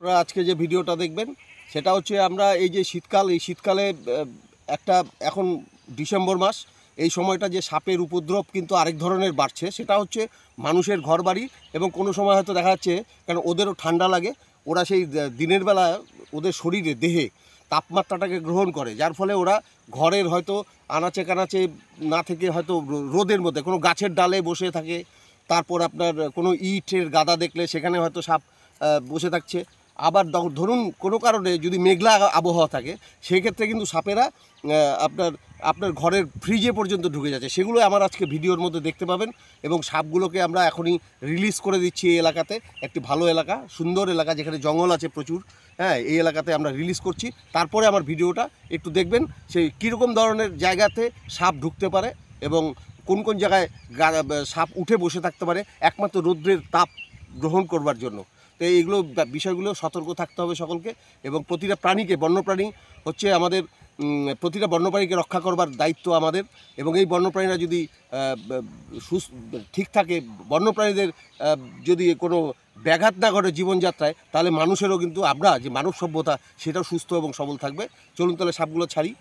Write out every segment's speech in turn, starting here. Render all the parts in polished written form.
আপনারা আজকে যে ভিডিওটা দেখবেন সেটা হচ্ছে আমরা এই যে শীতকালে একটা এখন ডিসেম্বর মাস, এই সময়টা যে সাপের উপদ্রব কিন্তু আরেক ধরনের বাড়ছে। সেটা হচ্ছে মানুষের ঘরবাড়ি, এবং কোনো সময় হয়তো দেখা যাচ্ছে, কারণ ওদেরও ঠান্ডা লাগে, ওরা সেই দিনের বেলা ওদের শরীরে দেহে তাপমাত্রাটাকে গ্রহণ করে, যার ফলে ওরা ঘরের হয়তো আনাচে কানাচে না থেকে হয়তো রোদের মধ্যে কোনো গাছের ডালে বসে থাকে। তারপর আপনার কোনো ইটের গাদা দেখলে সেখানে হয়তো সাপ বসে থাকছে। আবার ধরুন কোনো কারণে যদি মেঘলা আবহাওয়া থাকে, সেই ক্ষেত্রে কিন্তু সাপেরা আপনার ঘরের ফ্রিজে পর্যন্ত ঢুকে যাচ্ছে। সেগুলো আমার আজকে ভিডিওর মধ্যে দেখতে পাবেন, এবং সাপগুলোকে আমরা এখনই রিলিজ করে দিচ্ছি এই এলাকাতে। একটি ভালো এলাকা, সুন্দর এলাকা, যেখানে জঙ্গল আছে প্রচুর। হ্যাঁ, এই এলাকাতে আমরা রিলিজ করছি। তারপরে আমার ভিডিওটা একটু দেখবেন, সেই কীরকম ধরনের জায়গাতে সাপ ঢুকতে পারে এবং কোন কোন জায়গায় সাপ উঠে বসে থাকতে পারে একমাত্র রৌদ্রের তাপ গ্রহণ করবার জন্য। তো এইগুলো বিষয়গুলো সতর্ক থাকতে হবে সকলকে, এবং প্রতিটা প্রাণীকে, বন্যপ্রাণী হচ্ছে আমাদের, প্রতিটা বন্যপ্রাণীকে রক্ষা করবার দায়িত্ব আমাদের। এবং এই বন্যপ্রাণীরা যদি ঠিক থাকে, বন্যপ্রাণীদের যদি কোনো ব্যাঘাত না ঘটে জীবনযাত্রায়, তাহলে মানুষেরও কিন্তু, আমরা যে মানব সভ্যতা, সেটাও সুস্থ এবং সবল থাকবে। চলুন তাহলে সাপগুলো ছাড়ি।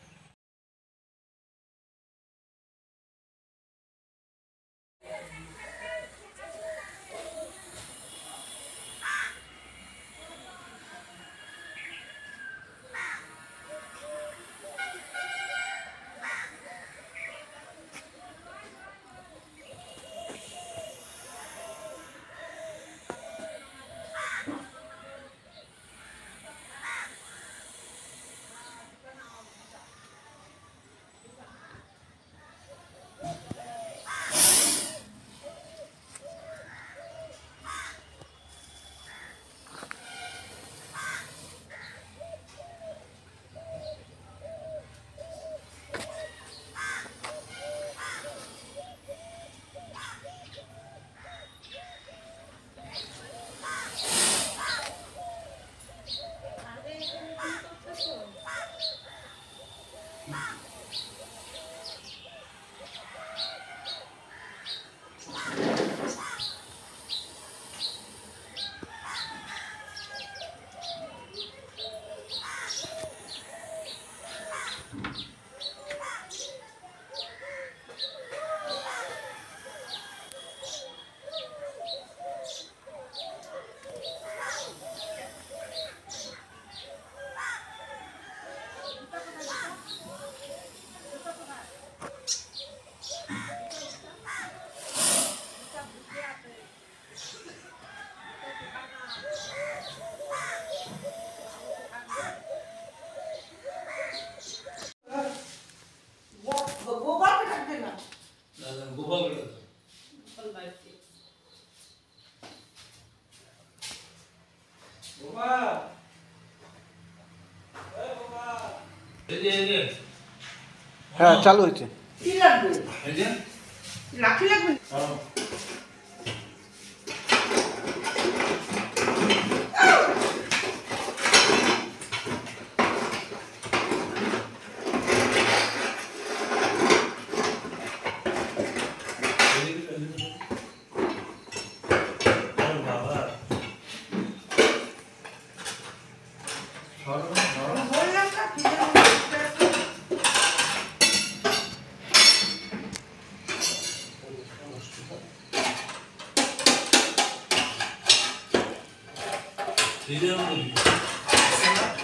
হ্যাঁ, চালু হয়েছে। কি লাগবে? লাঠি লাগবে?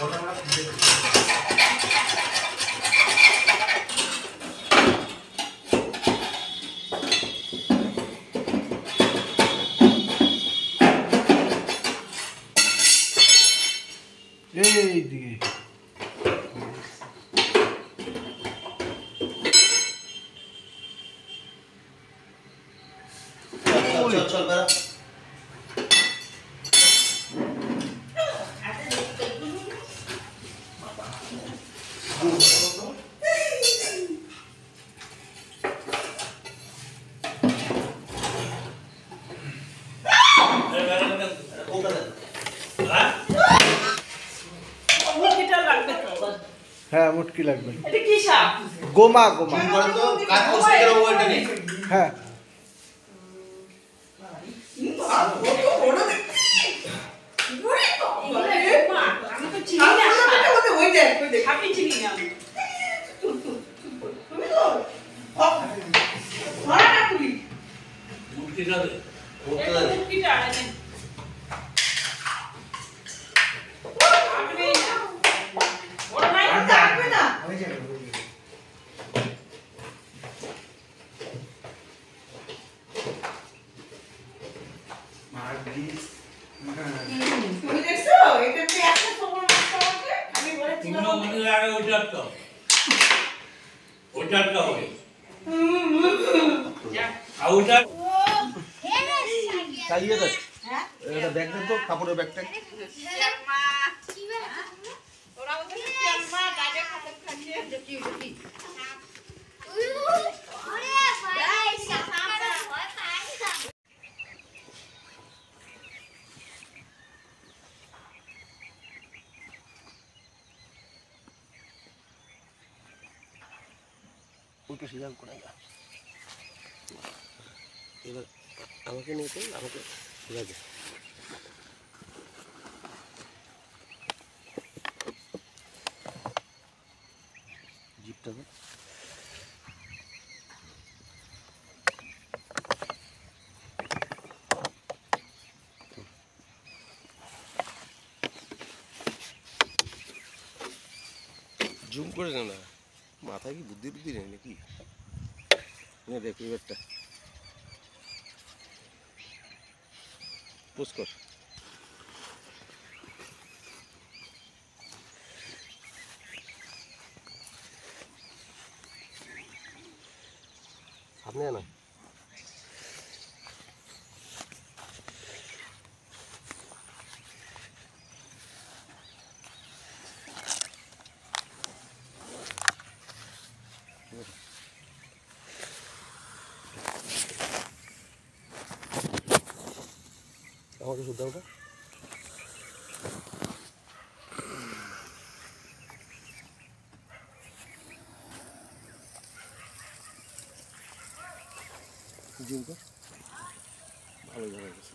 বললাম না কি এইদিকে চল বেড়া। হ্যাঁ, মুটকি লাগবে। এটা কি সাপ? গোমা গোমা। হ্যাঁ, বড় সাপই চিনি না আমি। তুমি তো ধরা না তুলি মুক্তিটা দে। মুক্তিটা আনে আটবেই না ওর নাই আটবে না তুমি দেখছো এটাতে একটা খবর মারতে হবে আমি বলেছিলাম তুমিও মনে লাগে ওইটা তো। ওইটা তো হবে। আর ওইটা চালিয়ে দেখ হ্যাঁ এটা ব্যাগ দেন তো কাপড়ের ব্যাগটা মা ওরা বলছে মা দাদা খাবার খাচ্ছে দেখি দেখি ওইটা সিজার করে না এবার আমাকে নিয়ে তো আমাকে ঠিক আছে জিপটা তো জুম করে নে না মাথায় কি বুদ্ধি টুদ্ধি নেই নাকি নে দেখ এবারটা পোস্ট কর সামনে না আমাকে শুদ্ধ ওটা জুম কর ভালো জায়গা গেছে